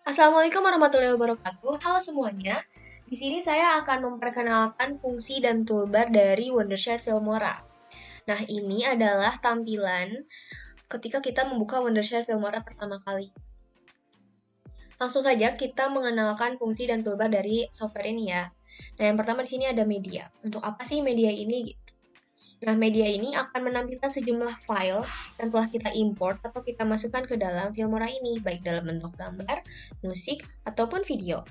Assalamualaikum warahmatullahi wabarakatuh. Halo semuanya. Di sini saya akan memperkenalkan fungsi dan toolbar dari Wondershare Filmora. Nah, ini adalah tampilan ketika kita membuka Wondershare Filmora pertama kali. Langsung saja kita mengenalkan fungsi dan toolbar dari software ini ya. Nah, yang pertama di sini ada media. Untuk apa sih media ini? Nah, media ini akan menampilkan sejumlah file yang telah kita import atau kita masukkan ke dalam Filmora ini, baik dalam bentuk gambar, musik, ataupun video.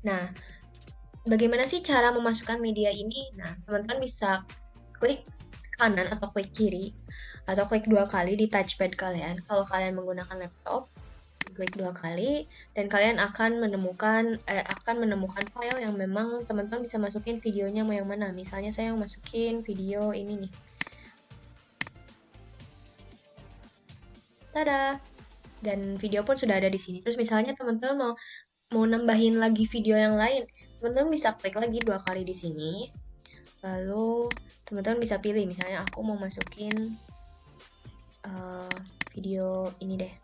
Nah, bagaimana sih cara memasukkan media ini? Nah, teman-teman bisa klik kanan atau klik kiri, atau klik dua kali di touchpad kalian. Kalau kalian menggunakan laptop, klik dua kali, dan kalian akan menemukan file yang memang teman-teman bisa masukin videonya mau yang mana. Misalnya saya mau masukin video ini nih. Tada! Dan video pun sudah ada di sini. Terus misalnya teman-teman mau nambahin lagi video yang lain, teman-teman bisa klik lagi dua kali di sini. Lalu teman-teman bisa pilih, misalnya aku mau masukin video ini deh.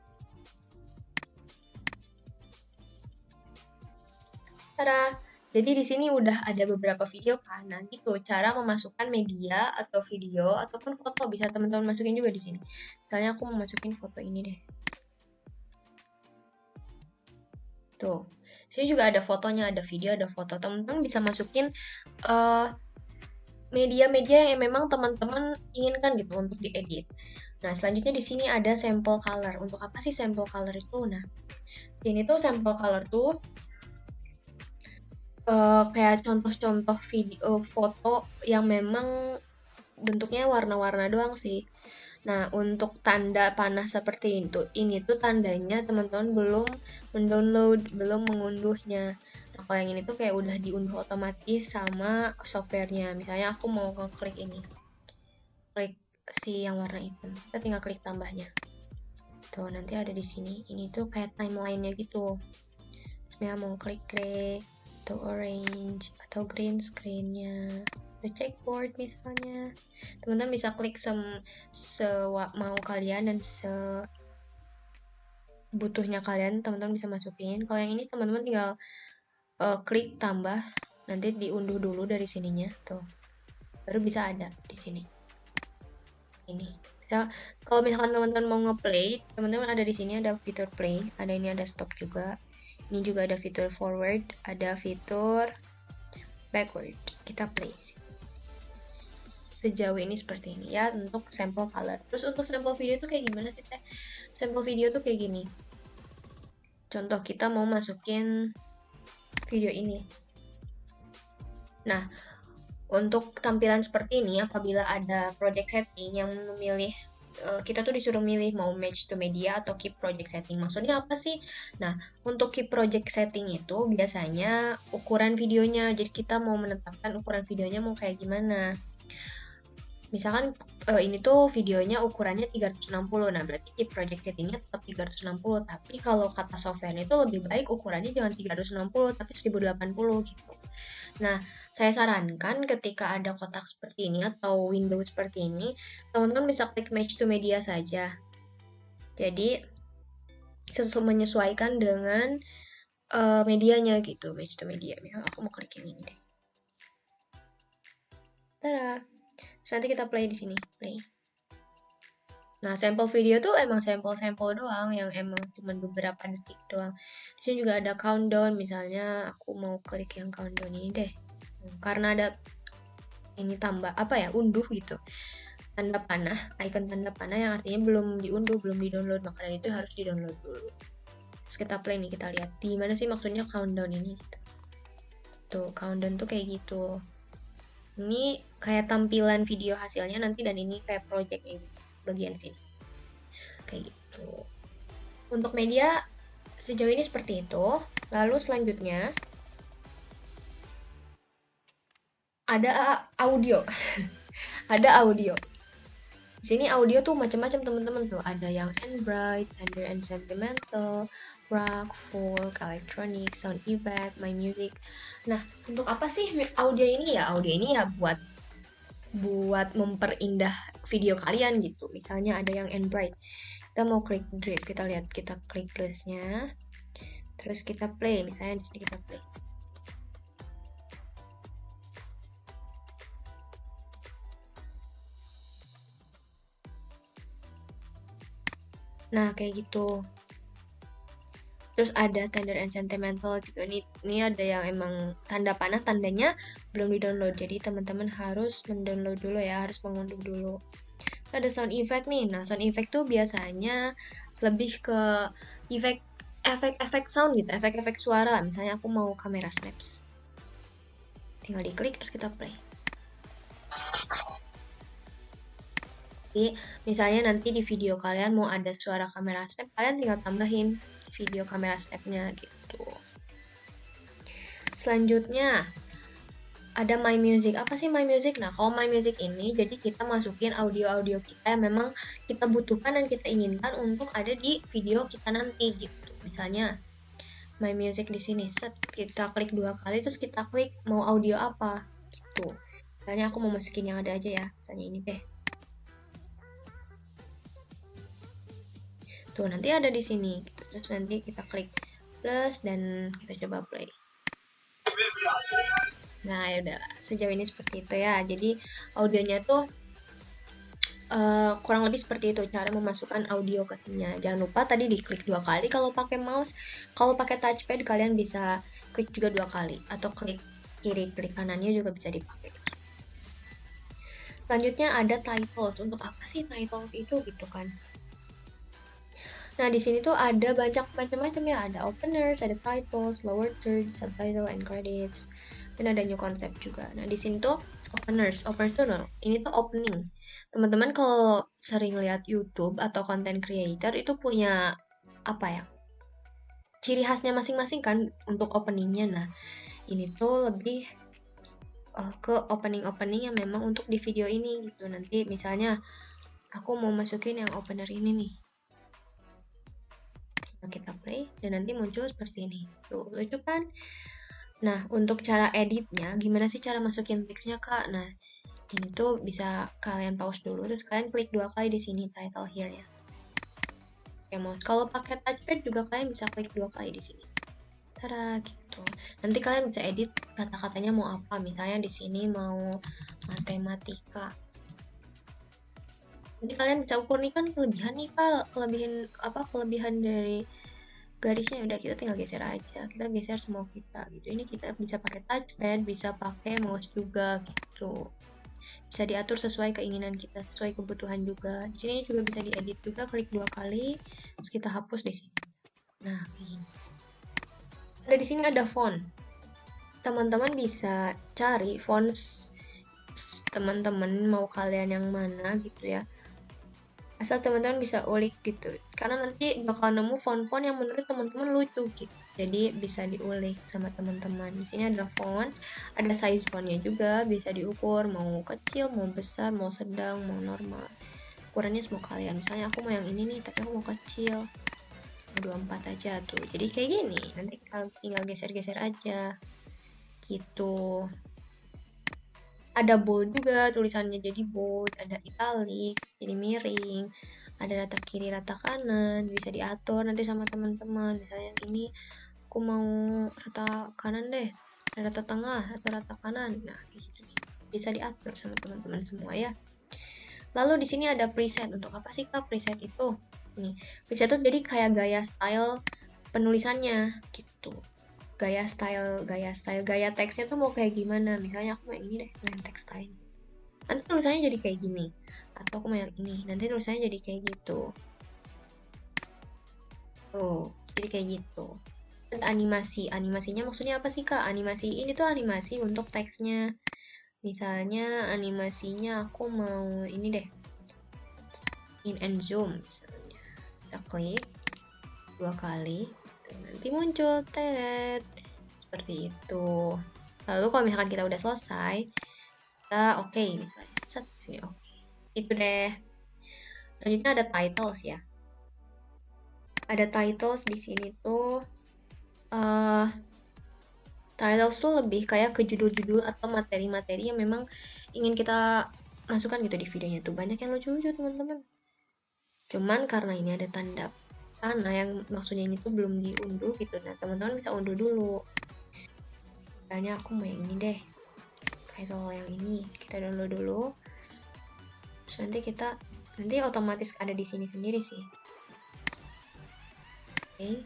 Tada! Jadi di sini udah ada beberapa video kan. Nah, gitu cara memasukkan media atau video ataupun foto bisa teman-teman masukin juga di sini. Misalnya aku mau masukin foto ini deh. Tuh. Di sini juga ada fotonya, ada video, ada foto. Teman-teman bisa masukin media-media yang memang teman-teman inginkan gitu untuk diedit. Nah, selanjutnya di sini ada sampel color. Untuk apa sih sampel color itu? Nah, di sini tuh sampel color tuh kayak contoh-contoh video foto yang memang bentuknya warna-warna doang sih. Nah, untuk tanda panah seperti itu, ini tuh tandanya teman-teman belum mendownload, belum mengunduhnya. Nah, kalau yang ini tuh kayak udah diunduh otomatis sama softwarenya. Misalnya aku mau ngeklik ini, klik si yang warna hitam. Kita tinggal klik tambahnya. Tuh, nanti ada di sini. Ini tuh kayak timeline-nya gitu. Misalnya mau klik gray, atau orange, atau green screen-nya. The checkboard misalnya, teman-teman bisa klik mau kalian dan sebutuhnya kalian, teman-teman bisa masukin. Kalau yang ini teman-teman tinggal klik tambah, nanti diunduh dulu dari sininya tuh, baru bisa ada di sini. Ini kalau misalkan teman-teman mau ngeplay, teman-teman ada di sini ada fitur play, ada ini ada stop juga. Ini juga ada fitur forward, ada fitur backward. Kita play sih. Sejauh ini seperti ini ya untuk sampel color. Terus untuk sampel video tuh kayak gimana sih teh? Sampel video tuh kayak gini. Contoh kita mau masukin video ini. Nah, untuk tampilan seperti ini apabila ada project setting yang memilih kita tuh disuruh milih mau match to media atau keep project setting. Maksudnya apa sih? Nah, untuk keep project setting itu biasanya ukuran videonya. Jadi kita mau menetapkan ukuran videonya mau kayak gimana. Misalkan ini tuh videonya ukurannya 360, nah berarti di project settingnya tetap 360, tapi kalau kata softwarenya itu lebih baik ukurannya jangan 360, tapi 1080 gitu. Nah, saya sarankan ketika ada kotak seperti ini atau window seperti ini, teman-teman bisa klik match to media saja. Jadi, menyesuaikan dengan medianya gitu, match to media. Misal aku mau klik yang ini deh. Tada! Terus nanti kita play di sini, play. Nah, sampel video tuh emang sampel-sampel doang yang emang cuma beberapa detik doang. Di sini juga ada countdown, misalnya aku mau klik yang countdown ini deh. Karena ada ini tambah apa ya, unduh gitu. Tanda panah, icon tanda panah yang artinya belum diunduh, belum di-download, maka dari itu harus di-download dulu. Terus kita play nih, kita lihat di mana sih maksudnya countdown ini gitu. Tuh, countdown tuh kayak gitu. Ini kayak tampilan video hasilnya nanti, dan ini kayak projectnya gitu, bagian sini kayak gitu. Untuk media sejauh ini seperti itu. Lalu selanjutnya ada audio. Ada audio. Di sini audio tuh macam-macam teman-teman tuh. Ada yang bright, tender and sentimental, rock, folk, electronic, sound effect, my music. Nah, untuk apa sih audio ini ya? Audio ini ya buat memperindah video kalian gitu. Misalnya ada yang bright. Kita mau klik drive, kita lihat, kita klik plusnya. Terus kita play, misalnya di sini kita play. Nah, kayak gitu. Terus ada tender and sentimental gitu. Ini ada yang emang tanda panah, tandanya belum di-download. Jadi teman-teman harus mendownload dulu ya, harus mengunduh dulu. Ada sound effect nih. Nah, sound effect tuh biasanya lebih ke efek-efek sound gitu, efek-efek suara. Misalnya aku mau kamera snaps. Tinggal diklik terus kita play. Jadi, misalnya nanti di video kalian mau ada suara kamera snap, kalian tinggal tambahin video kamera snapnya gitu. Selanjutnya, ada My Music. Apa sih My Music? Nah, kalau My Music ini, jadi kita masukin audio-audio kita yang memang kita butuhkan dan kita inginkan untuk ada di video kita nanti gitu. Misalnya, My Music di sini, set kita klik 2 kali, terus kita klik mau audio apa gitu. Misalnya aku mau masukin yang ada aja ya, misalnya ini deh. Tuh, nanti ada di sini. Terus nanti kita klik plus dan kita coba play. Nah, ya udah sejauh ini seperti itu ya. Jadi audionya tuh kurang lebih seperti itu cara memasukkan audio ke sini. Jangan lupa tadi diklik 2 kali kalau pakai mouse. Kalau pakai touchpad kalian bisa klik juga 2 kali atau klik kiri, klik kanannya juga bisa dipakai. Selanjutnya ada titles. Untuk apa sih titles itu gitu kan? Nah, di sini tuh ada banyak macam-macam ya. Ada openers, ada titles, lower third, subtitle, and credits. Dan ada new concept juga. Nah, di sini tuh openers tuh no, ini tuh opening. Teman-teman kalau sering lihat YouTube atau content creator itu punya apa ya? Ciri khasnya masing-masing kan untuk openingnya. Nah, ini tuh lebih ke opening-opening yang memang untuk di video ini gitu. Nanti misalnya aku mau masukin yang opener ini nih. Kita play dan nanti muncul seperti ini. Tuh, lucu kan? Nah, untuk cara editnya, gimana sih cara masukin teksnya, Kak? Nah, ini tuh bisa kalian pause dulu, terus kalian klik 2 kali di sini, title here ya. Ya, kalau pakai touchpad juga kalian bisa klik 2 kali di sini. Tada, gitu. Nanti kalian bisa edit kata-katanya mau apa. Misalnya di sini mau matematika. Nanti kalian bisa ukur nih kan kelebihan nih, Kak. Kelebihan dari garisnya udah kita tinggal geser aja, kita geser semua kita gitu. Ini kita bisa pakai touchpad, bisa pakai mouse juga gitu, bisa diatur sesuai keinginan kita, sesuai kebutuhan juga. Di sini juga bisa diedit juga, klik 2 kali terus kita hapus di sini. Nah, begini. Ada di sini ada font. Teman-teman bisa cari font teman-teman mau kalian yang mana gitu ya, asal teman-teman bisa ulik gitu, karena nanti bakal nemu font-font yang menurut teman-teman lucu gitu, jadi bisa diulik sama teman-teman. Di sini ada font, ada size fontnya juga, bisa diukur mau kecil, mau besar, mau sedang, mau normal, ukurannya semua kalian. Misalnya aku mau yang ini nih, tapi aku mau kecil, 24 aja tuh, jadi kayak gini. Nanti tinggal geser-geser aja gitu. Ada bold juga, tulisannya jadi bold, ada italic, jadi miring, ada rata kiri, rata kanan, bisa diatur nanti sama teman-teman. Misalnya yang ini aku mau rata kanan deh, rata tengah atau rata kanan. Nah, gitu. Bisa diatur sama teman-teman semua ya. Lalu di sini ada preset. Untuk apa sih Kak preset itu? Nih, preset itu jadi kayak gaya style penulisannya gitu. Gaya teksnya tuh mau kayak gimana. Misalnya aku mau yang ini deh, yang teks style. Nanti tulisannya jadi kayak gini. Atau aku mau yang ini, nanti tulisannya jadi kayak gitu. Tuh, jadi kayak gitu. Ada animasi. Animasinya maksudnya apa sih Kak? Animasi ini tuh animasi untuk teksnya. Misalnya animasinya aku mau ini deh, in and zoom misalnya. Kita klik 2 kali. Nanti muncul teret seperti itu. Lalu kalau misalkan kita udah selesai, kita oke misalnya, set sini oke. Itu deh. Selanjutnya ada titles ya. Ada titles di sini tuh. Titles tuh lebih kayak ke judul-judul atau materi-materi yang memang ingin kita masukkan gitu di videonya tuh. Banyak yang lucu-lucu teman-teman. Cuman karena ini ada tanda sana yang maksudnya ini tuh belum diunduh gitu. Nah, teman-teman bisa unduh dulu. Misalnya aku mau yang ini deh, title yang ini kita download dulu. Terus nanti otomatis ada di sini sendiri sih. Oke.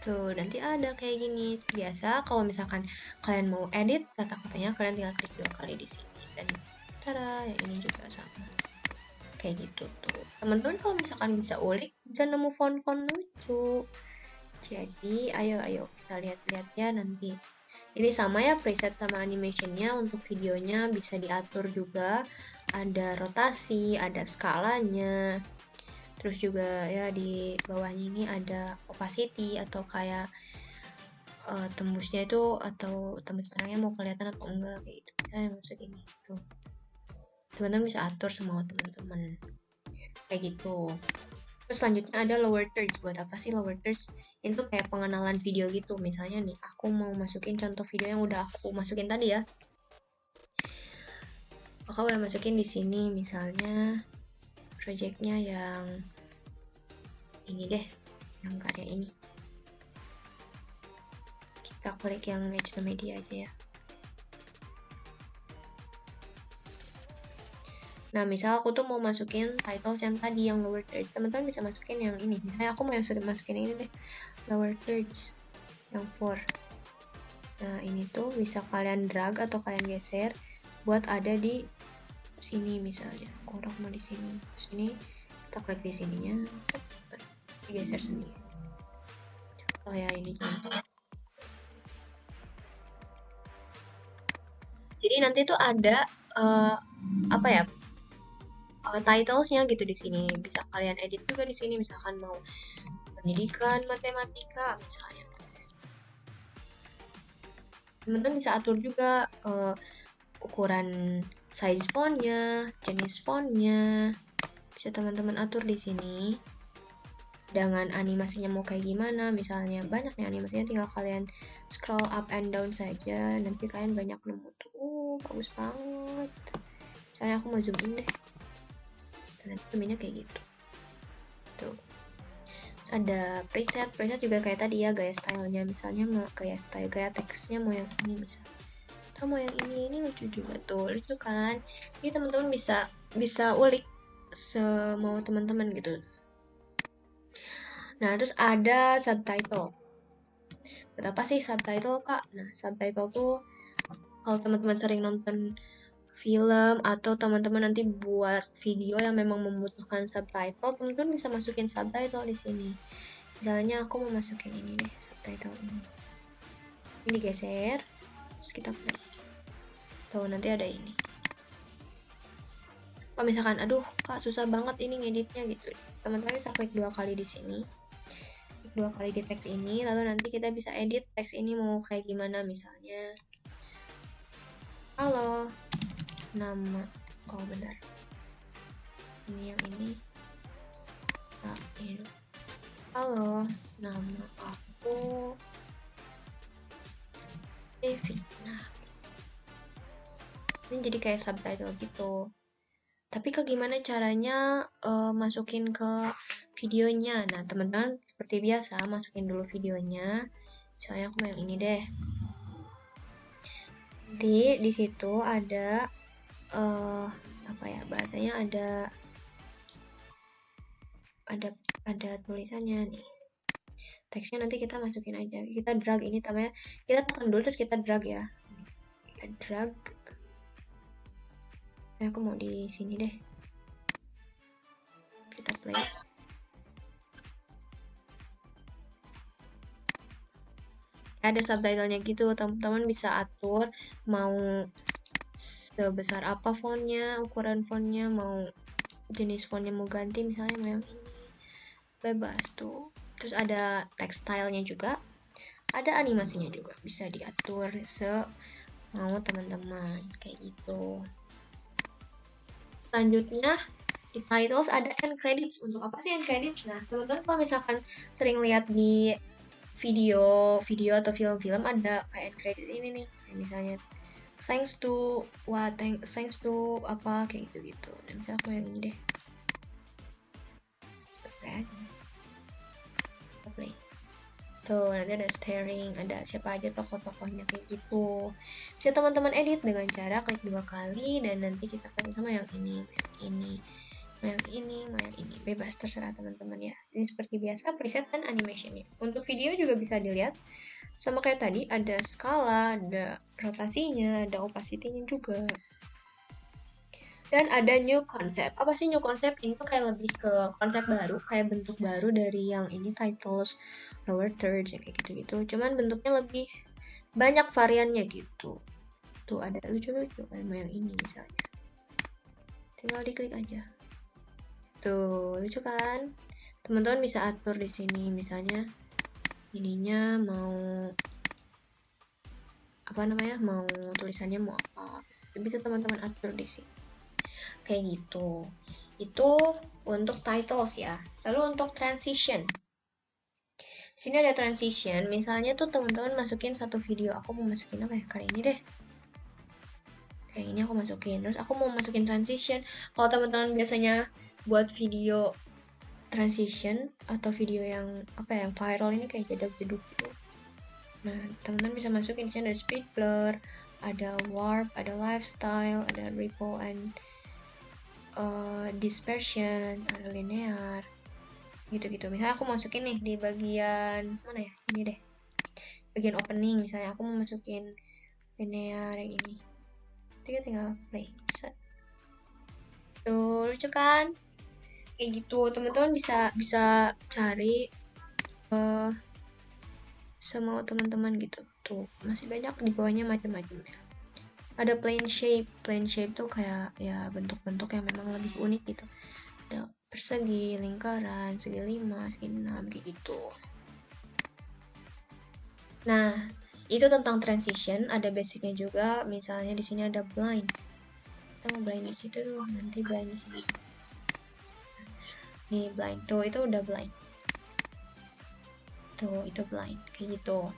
Tuh, nanti ada kayak gini. Biasa kalau misalkan kalian mau edit kata-katanya, kalian tinggal klik 2 kali di sini. Dan tada, yang ini juga sama. Kayak gitu tuh. Teman-teman kalau misalkan bisa ulik, bisa nemu font-font lucu. Jadi, ayo kita lihat-lihat ya nanti. Ini sama ya preset sama animationnya. Untuk videonya bisa diatur juga. Ada rotasi, ada skalanya. Terus juga ya di bawahnya ini ada opacity atau kayak tembusnya itu atau tembus barangnya mau kelihatan atau enggak kayak gitu. Saya maksud ini tuh. Teman-teman bisa atur semua teman-teman. Kayak gitu. Terus selanjutnya ada lower thirds. Buat apa sih lower thirds? Itu kayak pengenalan video gitu. Misalnya nih, aku mau masukin contoh video yang udah aku masukin tadi ya. Aku udah masukin di sini misalnya projectnya yang ini deh, yang karya ini. Kita klik yang match the media aja ya. Nah, misal aku tuh mau masukin title yang tadi yang lower thirds, teman-teman bisa masukin yang ini. Misalnya aku mau masukin ini deh, lower thirds yang 4. Nah, ini tuh bisa kalian drag atau kalian geser buat ada di sini misalnya. Aku mau di sini. Terus ini kita klik di sininya, digeser sendiri. Oh ya, ini contoh. Jadi nanti tuh ada apa ya? Titlesnya gitu di sini. Bisa kalian edit juga di sini misalkan mau pendidikan matematika misalnya. Teman-teman bisa atur juga ukuran size fontnya, jenis fontnya, bisa teman-teman atur di sini. Dengan animasinya mau kayak gimana, misalnya banyak nih animasinya, tinggal kalian scroll up and down saja, nanti kalian banyak nemu tuh, bagus banget. Misalnya aku mau zoom in deh, nanti zoomnya kayak gitu. Tuh. Terus ada preset juga kayak tadi ya, gaya stylenya, misalnya mau gaya style, gaya teksnya mau yang ini misalnya. Mau yang ini lucu juga tuh, lucu kan? Jadi teman-teman bisa ulik semau teman-teman gitu. Nah, terus ada subtitle. Buat apa sih subtitle, Kak? Nah, subtitle tuh kalau teman-teman sering nonton film atau teman-teman nanti buat video yang memang membutuhkan subtitle, teman-teman bisa masukin subtitle di sini. Misalnya aku mau masukin ini deh, subtitle ini. Ini digeser, terus kita play. Tuh, nanti ada ini. Kalau misalkan, aduh Kak susah banget ini ngeditnya gitu, teman-teman bisa klik 2 kali di sini, klik 2 kali di teks ini, lalu nanti kita bisa edit teks ini mau kayak gimana. Misalnya, halo, nama, oh benar, ini yang ini, nah ini dulu. Halo, nama aku Devi. Nah, ini jadi kayak subtitle gitu. Tapi gimana caranya masukin ke videonya? Nah, teman-teman seperti biasa masukin dulu videonya. Misalnya aku mau yang ini deh. Nanti di situ ada apa ya bahasanya, ada tulisannya nih. Teksnya nanti kita masukin aja. Kita drag ini namanya. Kita tekan dulu terus kita drag ya. Kita drag. Nah, aku mau di sini deh. Kita play. Ada subtitlenya gitu, teman-teman bisa atur mau sebesar apa fontnya, ukuran fontnya, mau jenis fontnya mau ganti, misalnya mau yang ini, bebas tuh. Terus ada tekstilenya juga, ada animasinya juga, bisa diatur mau teman-teman kayak gitu. Selanjutnya di titles ada end credits. Untuk apa sih end credits? Nah, teman-teman kalau misalkan sering lihat di video atau film-film ada end credit ini nih, misalnya thanks to apa kayak gitu. Dan misalnya aku yang ini deh, Tuh, nanti ada steering, ada siapa aja tokoh-tokohnya kayak gitu. Bisa teman-teman edit dengan cara klik 2 kali dan nanti kita klik sama yang ini, yang ini. Bebas terserah teman-teman ya. Ini seperti biasa preset dan animationnya. Untuk video juga bisa dilihat sama kayak tadi, ada skala, ada rotasinya, ada opacity-nya juga. Dan ada new concept. Apa sih new concept? Ini tuh kayak lebih ke konsep baru, kayak bentuk baru dari yang ini titles, lower thirds, kayak gitu-gitu. Cuman bentuknya lebih banyak variannya gitu. Tuh ada lucu-lucu, ada yang ini misalnya. Tinggal diklik aja. Tuh, lucu kan? Teman-teman bisa atur di sini, misalnya ininya mau apa namanya? Mau tulisannya mau apa. Bisa teman-teman atur di sini. Kayak gitu. Itu untuk titles ya. Lalu untuk transition. Di sini ada transition. Misalnya tuh teman-teman masukin satu video. Aku mau masukin apa ya? Kali ini deh. Kayak ini aku masukin. Terus aku mau masukin transition. Kalau teman-teman biasanya buat video transition atau video yang apa ya, yang viral ini kayak jedak-jeduk gitu. Nah, teman-teman bisa masukin di sini ada speed blur, ada warp, ada lifestyle, ada ripple and dispersion, ada linear, gitu-gitu. Misalnya aku masukin nih di bagian mana ya? Ini deh. Bagian opening misalnya aku mau masukin linear yang ini. Tinggal play. Set. Tuh, lucu kan? Kayak gitu. Teman-teman bisa cari semua teman-teman gitu. Tuh, masih banyak di bawahnya macam-macamnya. Ada plane shape tuh kayak ya bentuk-bentuk yang memang lebih unik gitu. Ada persegi, lingkaran, segi 5, segi 6 kayak gitu. Nah, itu tentang transition, ada basicnya juga. Misalnya di sini ada blind. Kita mau blind di situ dulu, nanti blind di sini. Nih blind tuh, itu udah blind. Tuh, itu blind kayak gitu.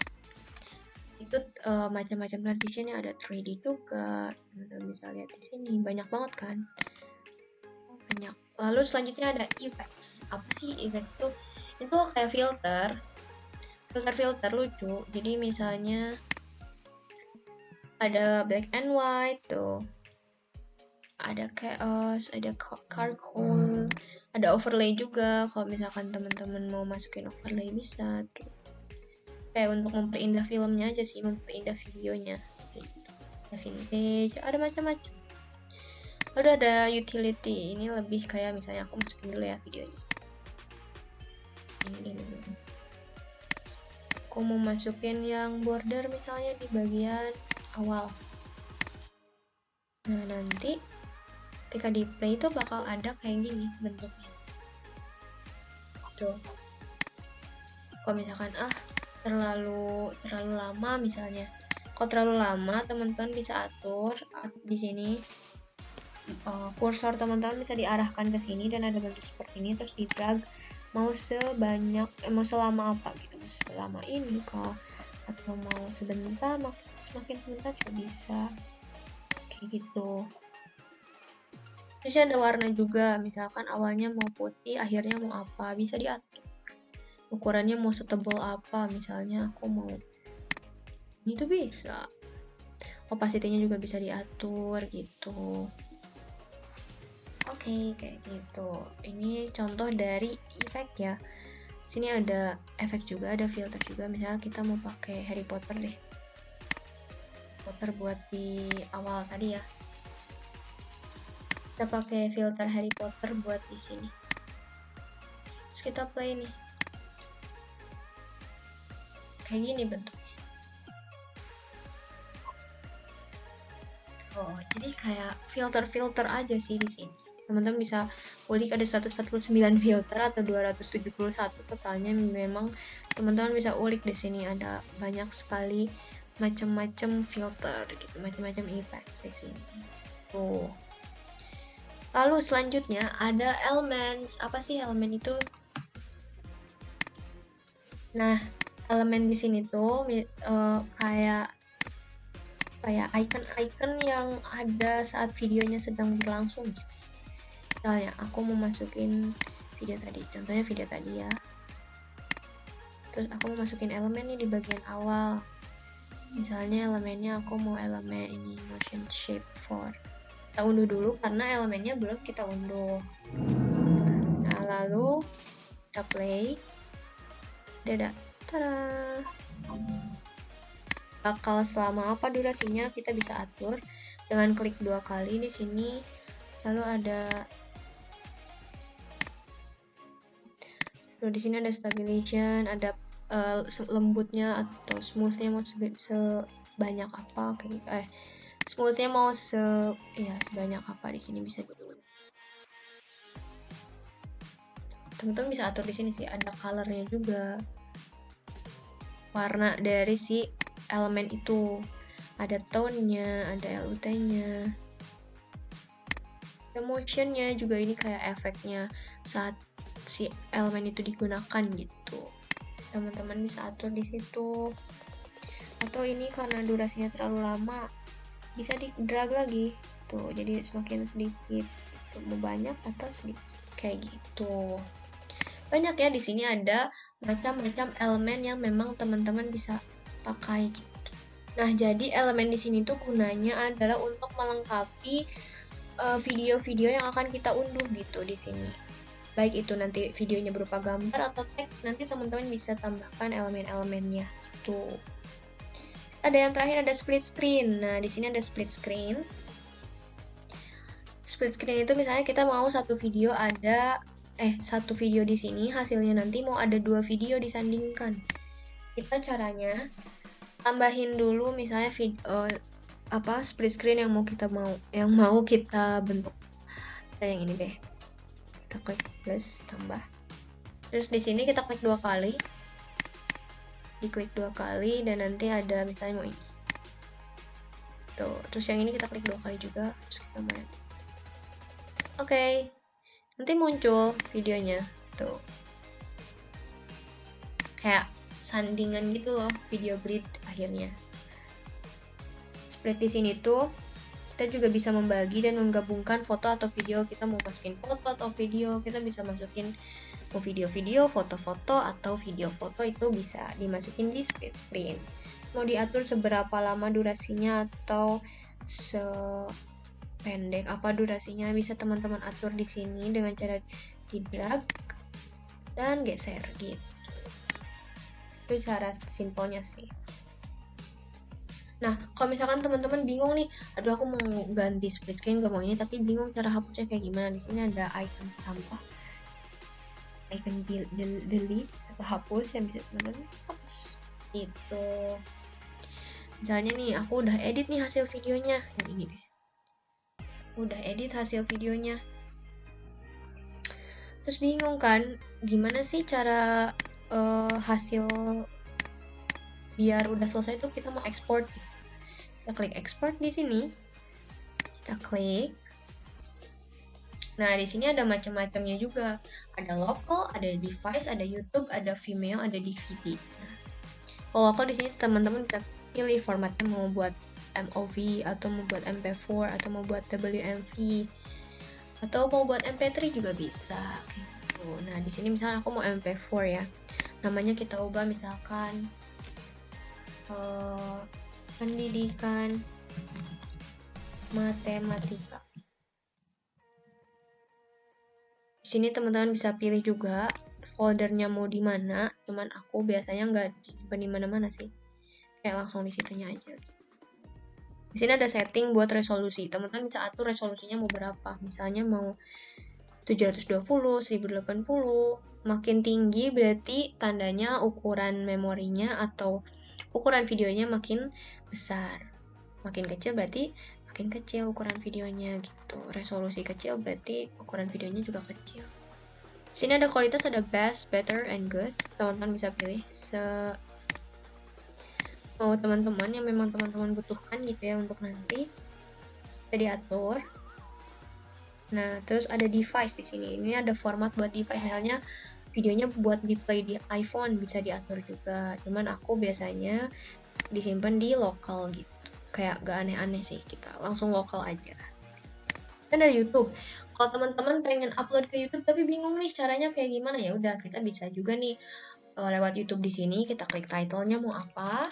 Itu macam-macam transition yang ada 3D juga. Teman-teman bisa lihat di sini, banyak banget kan? Banyak. Lalu selanjutnya ada effects. Apa sih effects tuh? Itu kayak filter lucu. Jadi misalnya ada black and white tuh, ada chaos, ada charcoal, ada overlay juga. Kalau misalkan teman-teman mau masukin overlay bisa tuh. Kayak untuk memperindah filmnya aja sih, memperindah videonya. Ada vintage, ada macam-macam. Lalu ada utility, ini lebih kayak misalnya aku masukin dulu ya videonya. Ini dulu. Aku mau masukin yang border misalnya di bagian awal. Nah, nanti ketika di play itu bakal ada kayak gini bentuknya. Tuh. Kalau misalkan terlalu lama misalnya. Kalau terlalu lama, teman-teman bisa atur di sini. Kursor teman-teman bisa diarahkan ke sini dan ada bentuk seperti ini, terus di drag mau selama apa gitu, mau selama ini kah atau mau sebentar, semakin sebentar juga bisa kayak gitu. Terus ada warna juga, misalkan awalnya mau putih, akhirnya mau apa, bisa diatur. Ukurannya mau setebal apa, misalnya aku mau ini tuh bisa. Opacity-nya juga bisa diatur gitu. Oke, kayak gitu. Ini contoh dari efek ya. Sini ada efek juga, ada filter juga. Misalnya kita mau pakai Harry Potter deh. Potter buat di awal tadi ya. Kita pakai filter Harry Potter buat di sini. Terus kita play nih. Kayak gini bentuknya. Oh, jadi kayak filter-filter aja sih di sini. Teman-teman bisa ulik, ada 149 filter atau 271 totalnya. Memang teman-teman bisa ulik di sini, ada banyak sekali macam-macam filter gitu, macam-macam effects di sini. Tuh. Lalu selanjutnya ada elements. Apa sih elemen itu? Nah, elemen di sini tuh kayak icon-icon yang ada saat videonya sedang berlangsung gitu. Misalnya aku mau masukin video tadi, contohnya video tadi ya. Terus aku mau masukin elemen nih di bagian awal. Misalnya elemennya aku mau elemen ini motion shape 4. Kita unduh dulu karena elemennya belum kita unduh. Nah, lalu kita play. Dadah. Tada. Bakal selama apa durasinya kita bisa atur dengan klik 2 kali di sini. Lalu ada di sini ada stabilization, ada lembutnya atau smoothnya mau sebanyak apa kayak gitu. Smoothnya mau sebanyak apa di sini bisa dulu. Teman-teman bisa atur di sini sih, ada colornya juga, warna dari si elemen itu, ada tone-nya, ada LUT-nya, ada motion-nya juga, ini kayak efeknya saat si elemen itu digunakan gitu. Teman-teman bisa atur di situ. Atau ini karena durasinya terlalu lama bisa di drag lagi tuh, jadi semakin sedikit itu mau banyak atau sedikit kayak gitu. Banyak ya, di sini ada macam-macam elemen yang memang teman-teman bisa pakai gitu. Nah, jadi elemen di sini tuh gunanya adalah untuk melengkapi video-video yang akan kita unduh gitu di sini. Baik itu nanti videonya berupa gambar atau teks, nanti teman-teman bisa tambahkan elemen-elemennya gitu. Ada yang terakhir, ada split screen. Nah, di sini ada split screen. Split screen itu misalnya kita mau satu video di sini, hasilnya nanti mau ada 2 video disandingkan. Kita caranya tambahin dulu misalnya split screen yang mau kita bentuk. Kita yang ini deh. Kita klik plus tambah. Terus di sini kita klik 2 kali. Diklik 2 kali dan nanti ada misalnya mau ini. Tuh, terus yang ini kita klik 2 kali juga, terus kita main. Oke. Nanti muncul videonya. Tuh. Kayak sandingan gitu loh, video grid akhirnya. Seperti di sini tuh kita juga bisa membagi dan menggabungkan foto atau video. Kita mau masukin foto atau video, kita bisa masukin mau video-video, foto-foto atau video foto, itu bisa dimasukin di split screen. Mau diatur seberapa lama durasinya atau sependek apa durasinya bisa teman-teman atur di sini dengan cara di drag dan geser gitu. Itu cara simpelnya sih. Nah, kalau misalkan teman-teman bingung nih, aduh aku mau ganti split screen, gak mau ini, tapi bingung cara hapusnya kayak gimana, di sini ada icon sampah, icon delete atau hapus yang bisa teman-teman hapus itu. Misalnya nih aku udah edit nih hasil videonya, yang ini deh, udah edit hasil videonya, terus bingung kan gimana sih cara hasil biar udah selesai tuh kita mau export. Kita klik export di sini, kita klik. Nah, di sini ada macam-macamnya juga. Ada local, ada device, ada YouTube, ada Vimeo, ada DVD. Nah, kalau local di sini teman-teman bisa pilih formatnya, mau buat MOV atau mau buat MP4 atau mau buat WMV atau mau buat MP3 juga bisa kayak gitu. Nah, di sini misalnya aku mau MP4 ya. Namanya kita ubah misalkan pendidikan matematika. Di sini teman-teman bisa pilih juga foldernya mau di mana. Cuman aku biasanya nggak disimpan di mana-mana sih. Kayak langsung di situnya aja. Di sini ada setting buat resolusi. Teman-teman bisa atur resolusinya mau berapa. Misalnya mau 720, 1080. Makin tinggi berarti tandanya ukuran memorinya atau ukuran videonya makin besar. Makin kecil berarti makin kecil ukuran videonya gitu. Resolusi kecil berarti ukuran videonya juga kecil. Di sini ada kualitas, ada best, better, and good. Teman-teman bisa pilih mau teman-teman yang memang teman-teman butuhkan gitu ya untuk nanti. Bisa diatur. Nah, terus ada device di sini. Ini ada format buat device. Misalnya videonya buat di play di iPhone bisa diatur juga. Cuman aku biasanya disimpan di lokal gitu. Kayak gak aneh-aneh sih, kita langsung lokal aja. Dan ada YouTube. Kalau teman-teman pengen upload ke YouTube tapi bingung nih caranya kayak gimana, ya udah kita bisa juga nih lewat YouTube di sini. Kita klik title-nya mau apa,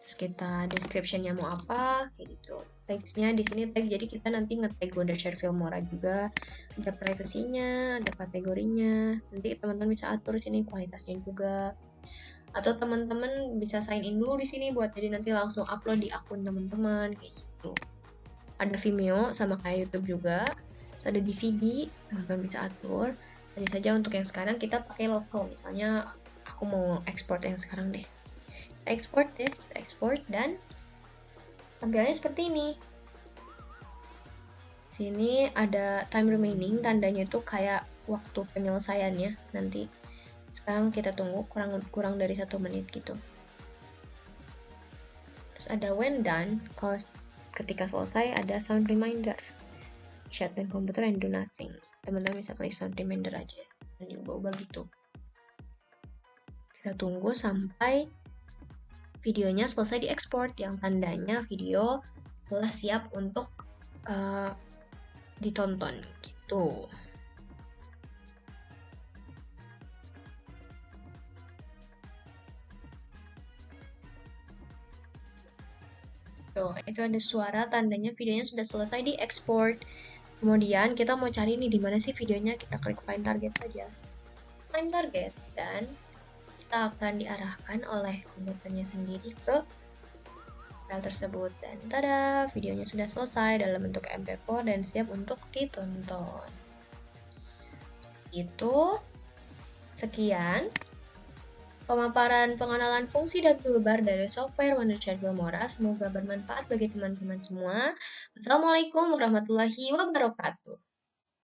terus kita description-nya mau apa, kayak gitu. Text-nya di sini tag, jadi kita nanti nge-tag Wondershare Filmora juga. Ada privacy-nya, ada kategorinya. Nanti teman-teman bisa atur sini kualitasnya juga. Atau teman-teman bisa sign in dulu di sini buat jadi nanti langsung upload di akun teman-teman kayak gitu. Ada Vimeo sama kayak YouTube juga. Ada DVD, teman-teman bisa atur. Hanya saja untuk yang sekarang kita pakai lokal. Misalnya aku mau export yang sekarang deh. Kita export dan tampilannya seperti ini. Sini ada time remaining, tandanya itu kayak waktu penyelesaiannya nanti. Sekarang kita tunggu kurang dari 1 menit gitu. Terus ada when done, kalau ketika selesai ada sound reminder. Shut down komputer and do nothing. Teman-teman bisa klik sound reminder aja dan diubah-ubah gitu. Kita tunggu sampai videonya selesai diekspor, yang tandanya video telah siap untuk ditonton gitu. Tuh, itu ada suara tandanya videonya sudah selesai diekspor. Kemudian kita mau cari nih di mana sih videonya, kita klik find target saja. Find target dan kita akan diarahkan oleh komputernya sendiri ke file tersebut. Dan tada, videonya sudah selesai dalam bentuk MP4 dan siap untuk ditonton. Itu sekian pemaparan pengenalan fungsi dan toolbar dari software Wondershare Filmora. Semoga bermanfaat bagi teman-teman semua. Wassalamualaikum warahmatullahi wabarakatuh.